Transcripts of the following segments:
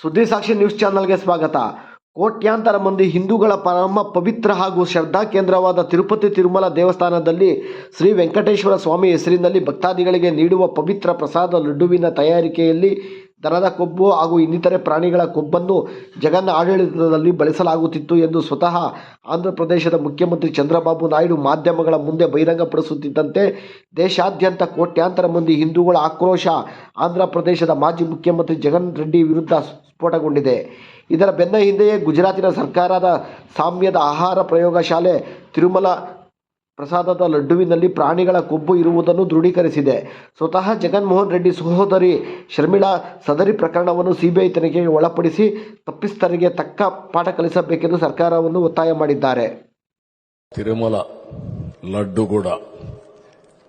ಸುದ್ದಿ ಸಾಕ್ಷಿ ನ್ಯೂಸ್ ಚಾನೆಲ್ಗೆ ಸ್ವಾಗತ. ಕೋಟ್ಯಾಂತರ ಮಂದಿ ಹಿಂದೂಗಳ ಪರಮ ಪವಿತ್ರ ಹಾಗೂ ಶ್ರದ್ಧಾ ಕೇಂದ್ರವಾದ ತಿರುಪತಿ ತಿರುಮಲ ದೇವಸ್ಥಾನದಲ್ಲಿ ಶ್ರೀ ವೆಂಕಟೇಶ್ವರ ಸ್ವಾಮಿ ಹೆಸರಿನಲ್ಲಿ ಭಕ್ತಾದಿಗಳಿಗೆ ನೀಡುವ ಪವಿತ್ರ ಪ್ರಸಾದ ಲಡ್ಡುವಿನ ತಯಾರಿಕೆಯಲ್ಲಿ ದನದ ಕೊಬ್ಬು ಹಾಗೂ ಇನ್ನಿತರೆ ಪ್ರಾಣಿಗಳ ಕೊಬ್ಬನ್ನು ಜಗನ್ ಆಡಳಿತದಲ್ಲಿ ಬಳಸಲಾಗುತ್ತಿತ್ತು ಎಂದು ಸ್ವತಃ ಆಂಧ್ರ ಪ್ರದೇಶದ ಮುಖ್ಯಮಂತ್ರಿ ಚಂದ್ರಬಾಬು ನಾಯ್ಡು ಮಾಧ್ಯಮಗಳ ಮುಂದೆ ಬಹಿರಂಗಪಡಿಸುತ್ತಿದ್ದಂತೆ ದೇಶಾದ್ಯಂತ ಕೋಟ್ಯಾಂತರ ಮಂದಿ ಹಿಂದೂಗಳ ಆಕ್ರೋಶ ಆಂಧ್ರ ಪ್ರದೇಶದ ಮಾಜಿ ಮುಖ್ಯಮಂತ್ರಿ ಜಗನ್ ರೆಡ್ಡಿ ವಿರುದ್ಧ ಸ್ಫೋಟಗೊಂಡಿದೆ. ಇದರ ಬೆನ್ನ ಹಿಂದೆಯೇ ಗುಜರಾತಿನ ಸರ್ಕಾರದ ಸಾಮ್ಯದ ಆಹಾರ ಪ್ರಯೋಗಶಾಲೆ ತಿರುಮಲ ಪ್ರಸಾದದ ಲಡ್ಡುವಿನಲ್ಲಿ ಪ್ರಾಣಿಗಳ ಕೊಬ್ಬು ಇರುವುದನ್ನು ದೃಢೀಕರಿಸಿದೆ. ಸ್ವತಃ ಜಗನ್ಮೋಹನ್ ರೆಡ್ಡಿ ಸಹೋದರಿ ಶರ್ಮಿಳಾ ಸದರಿ ಪ್ರಕರಣವನ್ನು ಸಿಬಿಐ ತನಿಖೆಗೆ ಒಳಪಡಿಸಿ ತಪ್ಪಿತಸ್ಥರಿಗೆ ತಕ್ಕ ಪಾಠ ಕಲಿಸಬೇಕೆಂದು ಸರ್ಕಾರವನ್ನು ಒತ್ತಾಯ ಮಾಡಿದ್ದಾರೆ. తిరుమల లడ్డు కూడా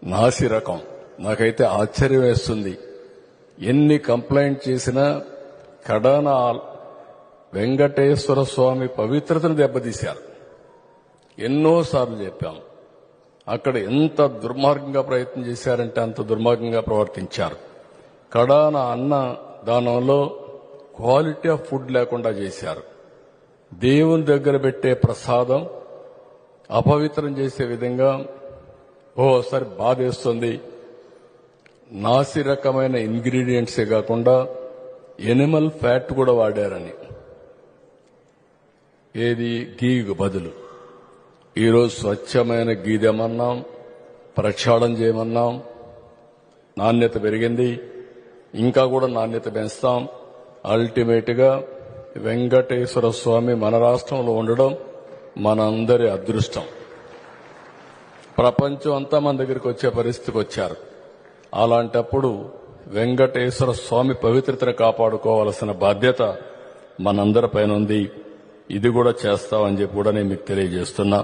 నాసి రకం. నాకైతే ఆశ్చర్యం వేస్తుంది. ఎన్ని కంప్లైంట్ చేసినా కడాన వెంకటేశ్వర స్వామి పవిత్రతను దెబ్బతీశారు. ఎన్నోసార్లు చెప్పాం. అక్కడ ఎంత దుర్మార్గంగా ప్రయత్నం చేశారంటే అంత దుర్మార్గంగా ప్రవర్తించారు. కడాన అన్న దానంలో క్వాలిటీ ఆఫ్ ఫుడ్ లేకుండా చేశారు. దేవుని దగ్గర పెట్టే ప్రసాదం అపవిత్రం చేసే విధంగా ఓసారి బాధేస్తుంది. నాసి రకమైన ఇంగ్రీడియంట్సే కాకుండా ఎనిమల్ ఫ్యాట్ కూడా వాడారని, ఏది గీకు బదులు. ఈరోజు స్వచ్ఛమైన గీదెమన్నాం, ప్రక్షాళన చేయమన్నాం. నాణ్యత పెరిగింది, ఇంకా కూడా నాణ్యత పెంచుతాం. అల్టిమేట్ గా వెంకటేశ్వర స్వామి మన రాష్ట్రంలో ఉండడం మనందరి అదృష్టం. ప్రపంచం అంతా మన దగ్గరికి వచ్చే పరిస్థితికి వచ్చారు. అలాంటప్పుడు వెంకటేశ్వర స్వామి పవిత్రతను కాపాడుకోవాల్సిన బాధ్యత మనందరి పైన ఉంది. ఇది కూడా చేస్తామని చెప్పి కూడా నేను మీకు తెలియజేస్తున్నా.